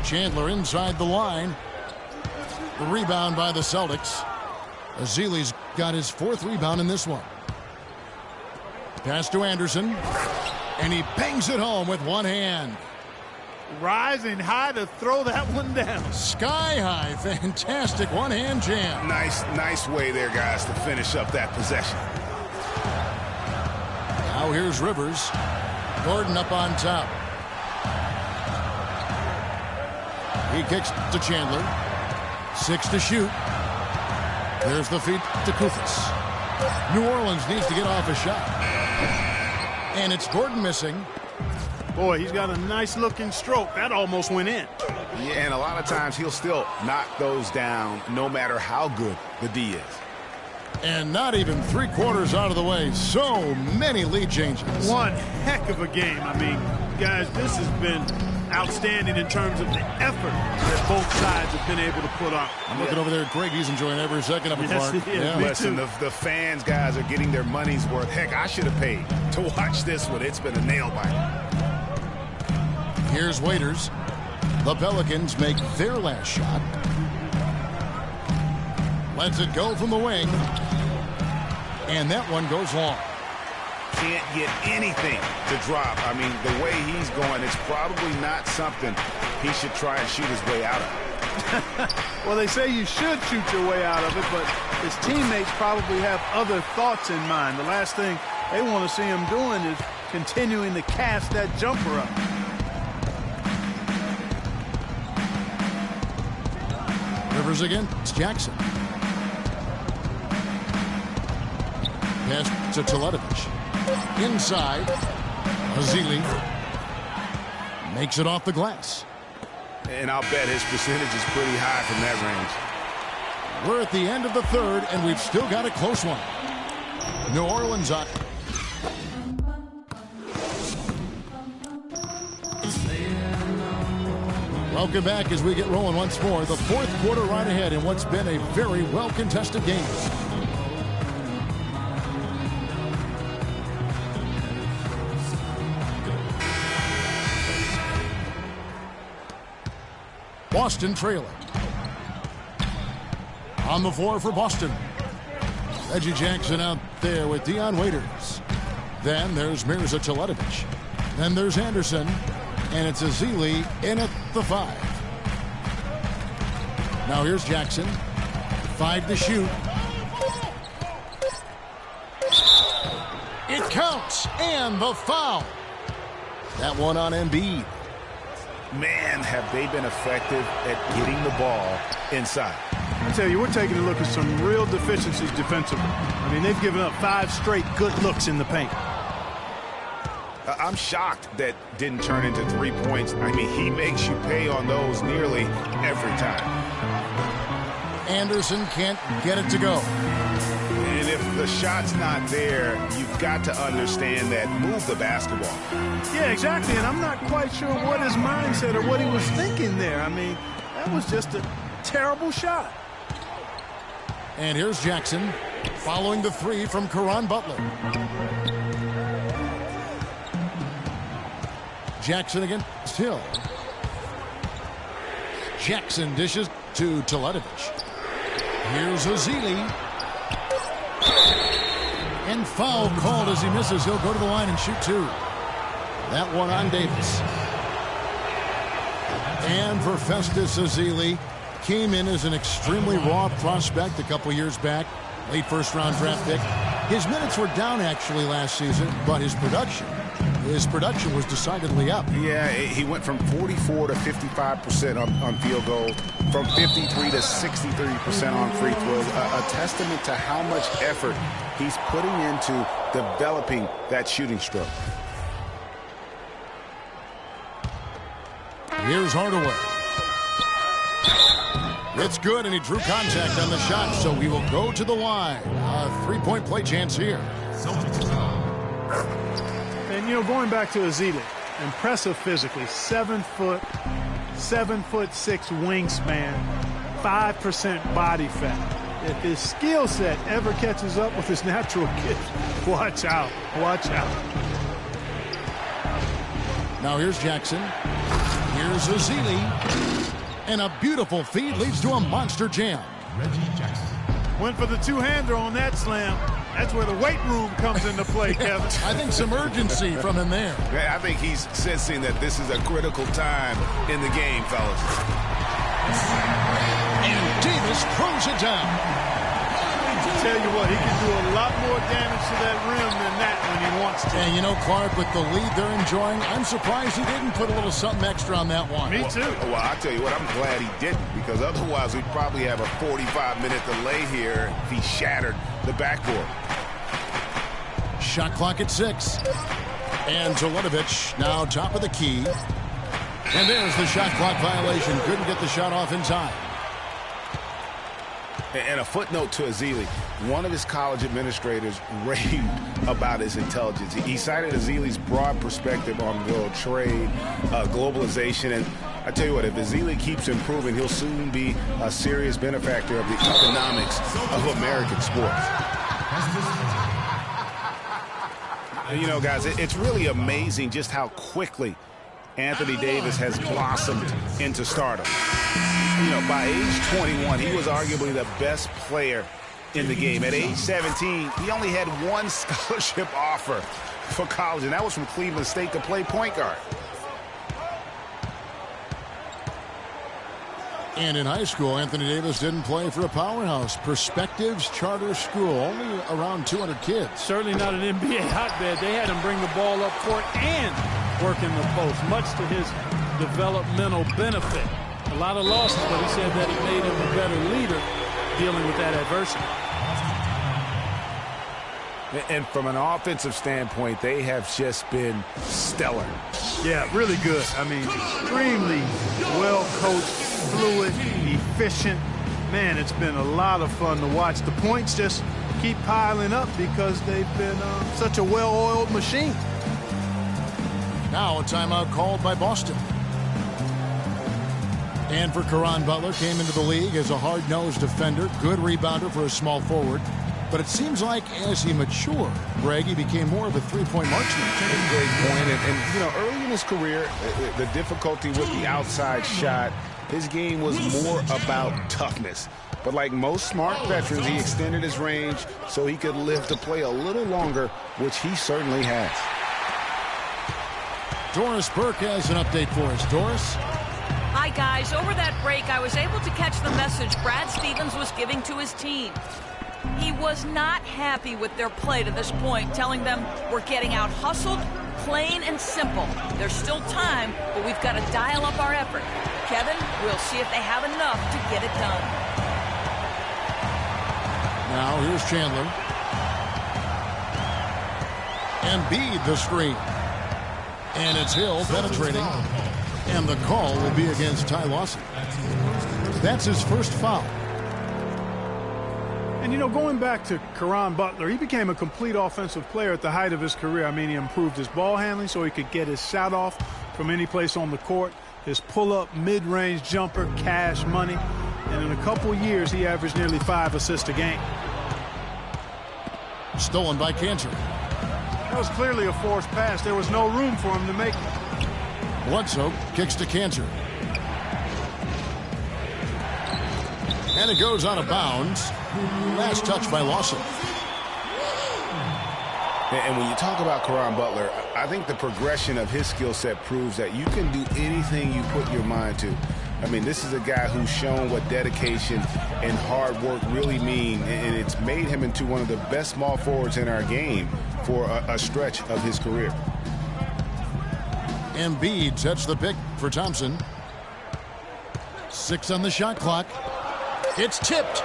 Chandler inside the line. The rebound by the Celtics. Azili's got his 4th rebound in this one. Pass to Anderson. And he bangs it home with one hand. Rising high to throw that one down. Sky high. Fantastic one-hand jam. Nice way there, guys, to finish up that possession. Now here's Rivers. Gordon up on top. He kicks to Chandler. 6 to shoot. There's the feed to Kufis. New Orleans needs to get off a shot. And it's Gordon missing. Boy, he's got a nice-looking stroke. That almost went in. Yeah, and a lot of times he'll still knock those down no matter how good the D is. And not even 3/4 out of the way. So many lead changes. One heck of a game. I mean, guys, this has been outstanding in terms of the effort that both sides have been able to put on. I'm looking over there at Greg. He's enjoying every second of it, Yes, Clark. he is. Yeah. Me Listen, the fans, guys, are getting their money's worth. Heck, I should have paid to watch this one. It's been a nail-biter. Here's Waiters. The Pelicans make their last shot. Lets it go from the wing. And that one goes long. Can't get anything to drop. I mean, the way he's going, it's probably not something he should try and shoot his way out of. Well, they say you should shoot your way out of it, but his teammates probably have other thoughts in mind. The last thing they want to see him doing is continuing to cast that jumper up. Rivers again. It's Jackson. Pass to Teletovic. Inside. Azili makes it off the glass. And I'll bet his percentage is pretty high from that range. We're at the end of the 3rd, and we've still got a close one. New Orleans up. Welcome back as we get rolling once more. The 4th quarter right ahead in what's been a very well-contested game. Boston trailing. On the floor for Boston. Reggie Jackson out there with Dion Waiters. Then there's Mirza Teletovic. Then there's Anderson. And it's Azili in at the 5. Now here's Jackson. 5 to shoot. It counts. And the foul. That one on Embiid. Man, have they been effective at getting the ball inside. I tell you, we're taking a look at some real deficiencies defensively. I mean, they've given up 5 straight good looks in the paint. I'm shocked that didn't turn into 3 points. I mean, he makes you pay on those nearly every time. Anderson can't get it to go. And if the shot's not there, you've got to understand that. Move the basketball. Yeah, exactly. And I'm not quite sure what his mindset or what he was thinking there. I mean, that was just a terrible shot. And here's Jackson following the three from Caron Butler. Jackson against Hill. Jackson dishes to Teletovic. Here's Ezeli. And foul called as he misses. He'll go to the line and shoot two. That one on Davis. And for Festus Ezeli, came in as an extremely raw prospect a couple years back. Late first-round draft pick. His minutes were down actually last season, but his production was decidedly up. Yeah, he went from 44 to 55% on field goals, from 53 to 63% on free throws. A testament to how much effort he's putting into developing that shooting stroke. Here's Hardaway. It's good, and he drew contact on the shot, so he will go to the line. A three-point play chance here. And, you know, going back to Ezeli, impressive physically. 7 foot, 7'6" wingspan, 5% body fat. If his skill set ever catches up with his natural gift, watch out. Watch out. Now here's Jackson. Here's Ezeli. And a beautiful feed leads to a monster jam. Went for the two-hander on that slam. That's where the weight room comes into play, Kevin. I think some urgency from him there. I think he's sensing that this is a critical time in the game, fellas. And Davis throws it down. Tell you what, he can do a lot more damage to that rim than that when he wants to. And you know, Clark, with the lead they're enjoying, I'm surprised he didn't put a little something extra on that one. Me too. Well, I'll tell you what, I'm glad he didn't, because otherwise we'd probably have a 45-minute delay here if he shattered the backboard. Shot clock at 6. And Teletovic now top of the key. And there's the shot clock violation. Couldn't get the shot off in time. And a footnote to Ezeli, one of his college administrators raved about his intelligence. He cited Ezeli's broad perspective on world trade, globalization, and I tell you what, if Ezeli keeps improving, he'll soon be a serious benefactor of the economics of American sports. You know, guys, it's really amazing just how quickly Anthony Davis has blossomed into stardom. You know, by age 21, he was arguably the best player in the game. At age 17, he only had one scholarship offer for college, and that was from Cleveland State to play point guard. And in high school, Anthony Davis didn't play for a powerhouse. Perspectives Charter School, only around 200 kids. Certainly not an NBA hotbed. They had him bring the ball up court and work in the post, much to his developmental benefit. A lot of losses, but he said that it made him a better leader dealing with that adversity. And from an offensive standpoint, they have just been stellar. Yeah, really good. I mean, extremely well-coached, fluid, efficient. Man, it's been a lot of fun to watch. The points just keep piling up because they've been such a well-oiled machine. Now a timeout called by Boston. And for Caron Butler, came into the league as a hard-nosed defender, good rebounder for a small forward. But it seems like as he matured, Greg, he became more of a three-point marksman. Great point. And, you know, early in his career, the difficulty with the outside shot, his game was more about toughness. But like most smart veterans, he extended his range so he could live to play a little longer, which he certainly has. Doris Burke has an update for us. Doris? Hi, guys. Over that break, I was able to catch the message Brad Stevens was giving to his team. He was not happy with their play to this point, telling them we're getting out hustled, plain and simple. There's still time, but we've got to dial up our effort. Kevin, we'll see if they have enough to get it done. Now here's Chandler. Embiid the screen. And it's Hill penetrating. And the call will be against Ty Lawson. That's his first foul. And, you know, going back to Caron Butler, he became a complete offensive player at the height of his career. I mean, he improved his ball handling so he could get his shot off from any place on the court. His pull-up, mid-range jumper, cash money. And in a couple years, he averaged nearly 5 assists a game. Stolen by Kanter. That was clearly a forced pass. There was no room for him to make it. Bledsoe kicks to Kanter. And it goes out of bounds. Last touch by Lawson. And when you talk about Caron Butler, I think the progression of his skill set proves that you can do anything you put your mind to. I mean, this is a guy who's shown what dedication and hard work really mean, and it's made him into one of the best small forwards in our game for a stretch of his career. Embiid sets the pick for Thompson. 6 on the shot clock. It's tipped.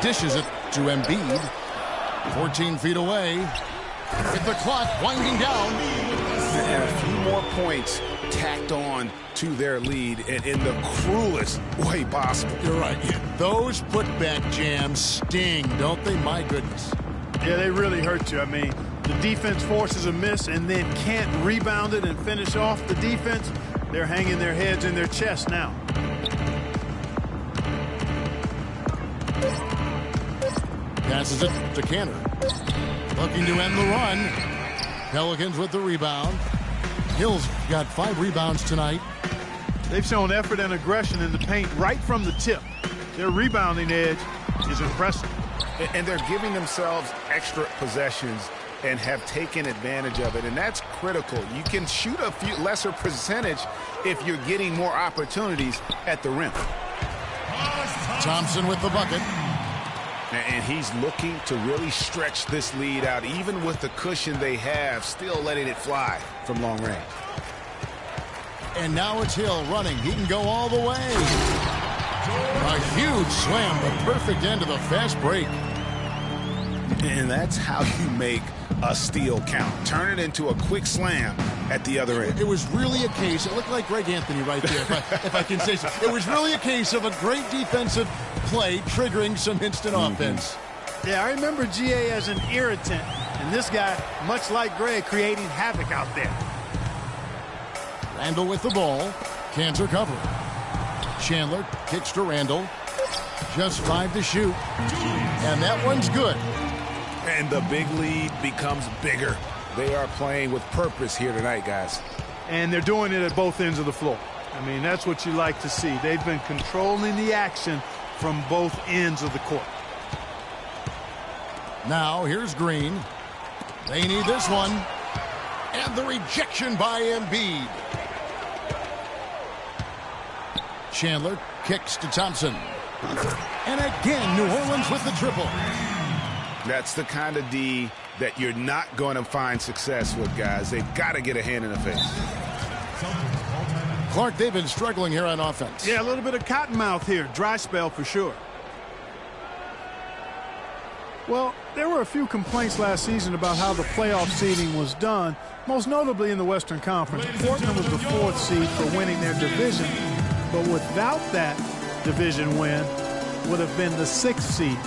Dishes it to Embiid. 14 feet away. With the clock winding down. And a few more points tacked on to their lead in the cruelest way possible. You're right. Those putback jams sting, don't they? My goodness. Yeah, they really hurt you. I mean, the defense forces a miss and then can't rebound it and finish off the defense. They're hanging their heads in their chest now. Passes it to Kanter. Looking to end the run. Pelicans with the rebound. Hill's got 5 rebounds tonight. They've shown effort and aggression in the paint right from the tip. Their rebounding edge is impressive. And they're giving themselves extra possessions and have taken advantage of it, and that's critical. You can shoot a few lesser percentage if you're getting more opportunities at the rim. Thompson with the bucket. And he's looking to really stretch this lead out, even with the cushion they have, still letting it fly from long range. And now it's Hill running. He can go all the way. A huge slam, the perfect end of the fast break. And that's how you make a steal count. Turn it into a quick slam at the other end. It was really a case, it looked like Greg Anthony right there, if I can say so. It was really a case of a great defensive play triggering some instant offense. Yeah, I remember GA as an irritant, and this guy, much like Greg, creating havoc out there. Randall with the ball. Kanter covering. Chandler kicks to Randall. Just 5 to shoot. And that one's good. And the big lead becomes bigger. They are playing with purpose here tonight, guys. And they're doing it at both ends of the floor. I mean, that's what you like to see. They've been controlling the action from both ends of the court. Now, here's Green. They need this one. And the rejection by Embiid. Chandler kicks to Thompson. And again, New Orleans with the triple. That's the kind of D that you're not going to find success with, guys. They've got to get a hand in the face. Clark, they've been struggling here on offense. Yeah, a little bit of cottonmouth here. Dry spell for sure. Well, there were a few complaints last season about how the playoff seeding was done, most notably in the Western Conference. Portland was the 4th seed for winning their division, but without that division win, would have been the 6th seed.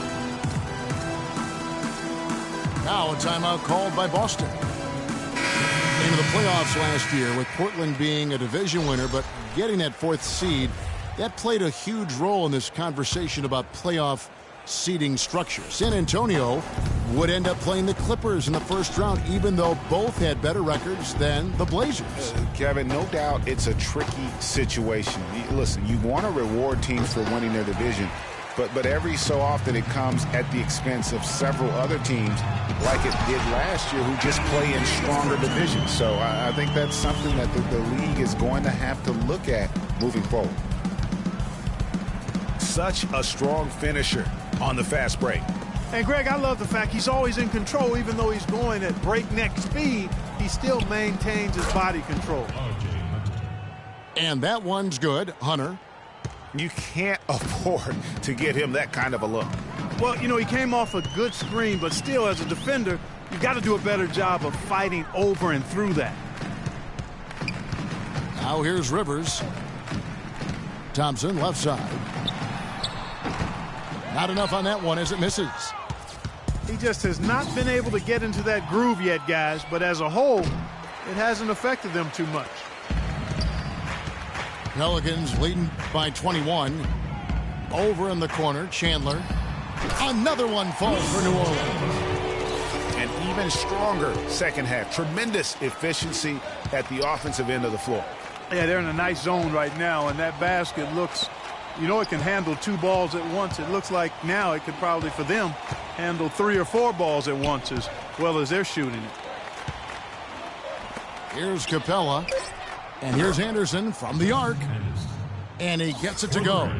Now a timeout called by Boston. Came to the playoffs last year with Portland being a division winner, but getting that 4th seed, that played a huge role in this conversation about playoff seeding structure. San Antonio would end up playing the Clippers in the first round, even though both had better records than the Blazers. Kevin, no doubt it's a tricky situation. Listen, you want to reward teams for winning their division, but every so often it comes at the expense of several other teams like it did last year who just play in stronger divisions. So I think that's something that the league is going to have to look at moving forward. Such a strong finisher on the fast break. And Greg, I love the fact he's always in control. Even though he's going at breakneck speed, he still maintains his body control. And that one's good. Hunter. You can't afford to get him that kind of a look. Well, you know, he came off a good screen, but still, as a defender, you've got to do a better job of fighting over and through that. Now here's Rivers. Thompson, left side. Not enough on that one as it misses. He just has not been able to get into that groove yet, guys, but as a whole, it hasn't affected them too much. Pelicans leading by 21. Over in the corner, Chandler. Another one falls for New Orleans. An even stronger second half. Tremendous efficiency at the offensive end of the floor. Yeah, they're in a nice zone right now, and that basket looks, you know, it can handle 2 balls at once. It looks like now it could probably, for them, handle 3 or 4 balls at once as well as they're shooting it. Here's Capella, and here's Anderson from the arc, and he gets it to go.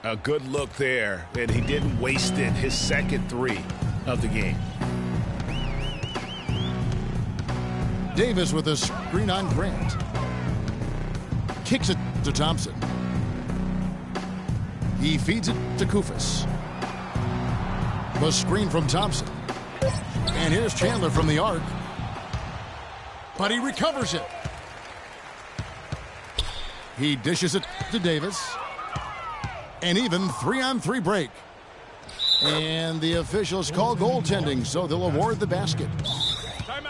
A good look there, and he didn't waste it. His second 3 of the game. Davis with a screen on Grant. Kicks it to Thompson. He feeds it to Koufos. The screen from Thompson. And here's Chandler from the arc. But he recovers it. He dishes it to Davis. An even 3-on-3 break. And the officials call goaltending, so they'll award the basket.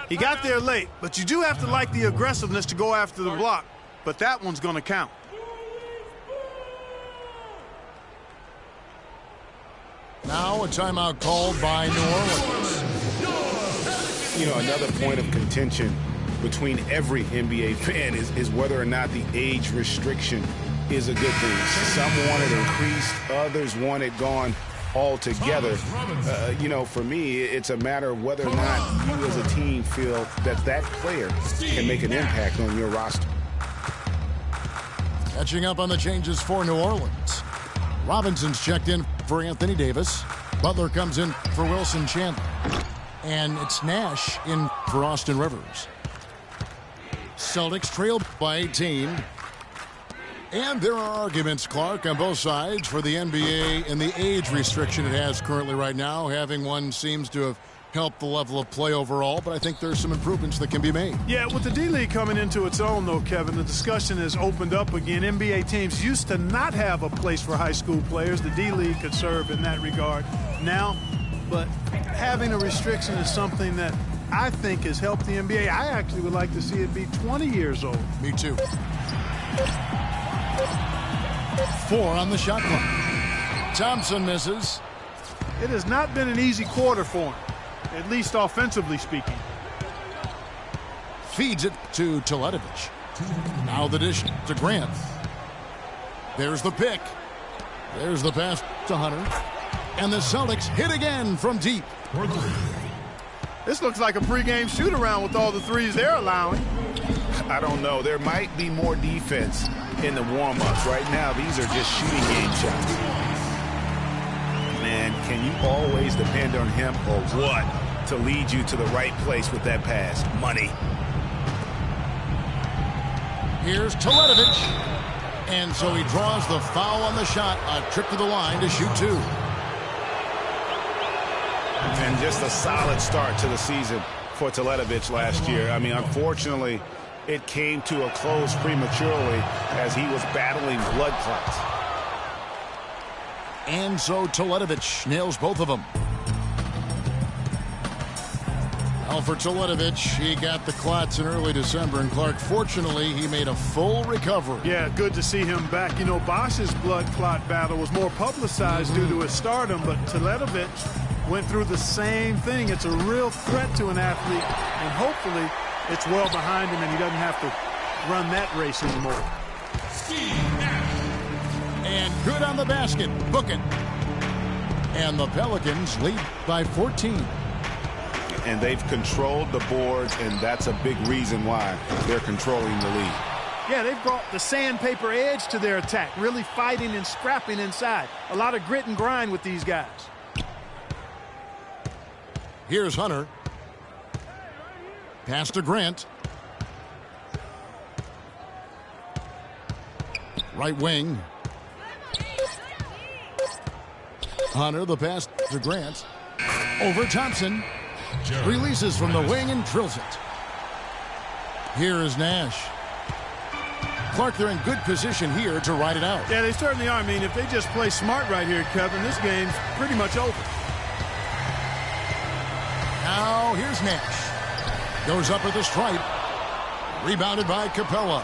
He got there late, but you do have to like the aggressiveness to go after the block. But that one's going to count. Now a timeout called by New Orleans. You know, another point of contention between every NBA fan is whether or not the age restriction is a good thing. Some want it increased, others want it gone altogether. You know, for me, it's a matter of whether or not you as a team feel that that player can make an impact on your roster. Catching up on the changes for New Orleans. Robinson's checked in for Anthony Davis. Butler comes in for Wilson Chandler. And it's Nash in for Austin Rivers. Celtics trailed by 18. And there are arguments, Clark, on both sides for the NBA and the age restriction it has currently right now. Having one seems to have helped the level of play overall, but I think there's some improvements that can be made. Yeah, with the D-League coming into its own, though, Kevin, the discussion has opened up again. NBA teams used to not have a place for high school players. The D-League could serve in that regard now, but having a restriction is something that I think has helped the NBA. I actually would like to see it be 20 years old. Me too. 4 on the shot clock. Thompson misses. It has not been an easy quarter for him, at least offensively speaking. Feeds it to Teletovic. Now the dish to Grant. There's the pick. There's the pass to Hunter. And the Celtics hit again from deep. This looks like a pregame shoot-around with all the threes they're allowing. I don't know. There might be more defense in the warm-ups. Right now, these are just shooting game shots. Man, can you always depend on him or what to lead you to the right place with that pass? Money. Here's Teletovic. And so he draws the foul on the shot. A trip to the line to shoot 2. And just a solid start to the season for Teletovic last year. I mean, unfortunately, it came to a close prematurely as he was battling blood clots. And so Teletovic nails both of them. Well, for Teletovic, he got the clots in early December, and Clark, fortunately, he made a full recovery. Yeah, good to see him back. You know, Bosch's blood clot battle was more publicized due to his stardom, but Teletovic went through the same thing. It's a real threat to an athlete, and hopefully it's well behind him and he doesn't have to run that race anymore. And good on the basket. Book it. And the Pelicans lead by 14. And they've controlled the boards, and that's a big reason why they're controlling the lead. Yeah, they've brought the sandpaper edge to their attack, really fighting and scrapping inside. A lot of grit and grind with these guys. Here's Hunter. Pass to Grant. Right wing. Hunter, the pass to Grant. Over Thompson. Releases from the wing and drills it. Here is Nash. Clark, they're in good position here to ride it out. Yeah, they certainly are. I mean, if they just play smart right here, Kevin, this game's pretty much over. Now, here's Nash. Goes up at the stripe. Rebounded by Capella.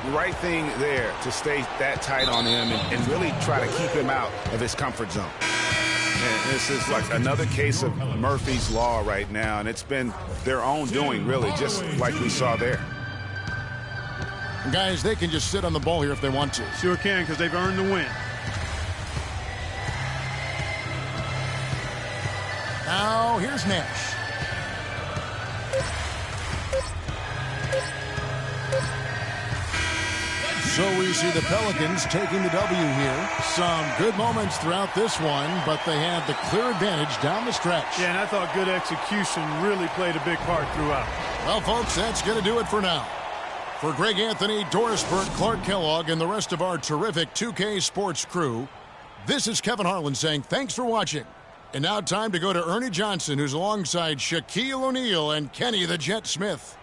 The right thing there to stay that tight on him and really try to keep him out of his comfort zone. And this is like another case of Murphy's Law right now, and it's been their own doing, really, just like we saw there. And guys, they can just sit on the ball here if they want to. Sure can, because they've earned the win. Now, here's Nash. So we see the Pelicans taking the W here. Some good moments throughout this one, but they had the clear advantage down the stretch. Yeah, and I thought good execution really played a big part throughout. Well, folks, that's going to do it for now. For Greg Anthony, Doris Burke, Clark Kellogg, and the rest of our terrific 2K Sports crew, this is Kevin Harlan saying thanks for watching. And now time to go to Ernie Johnson, who's alongside Shaquille O'Neal and Kenny the Jet Smith.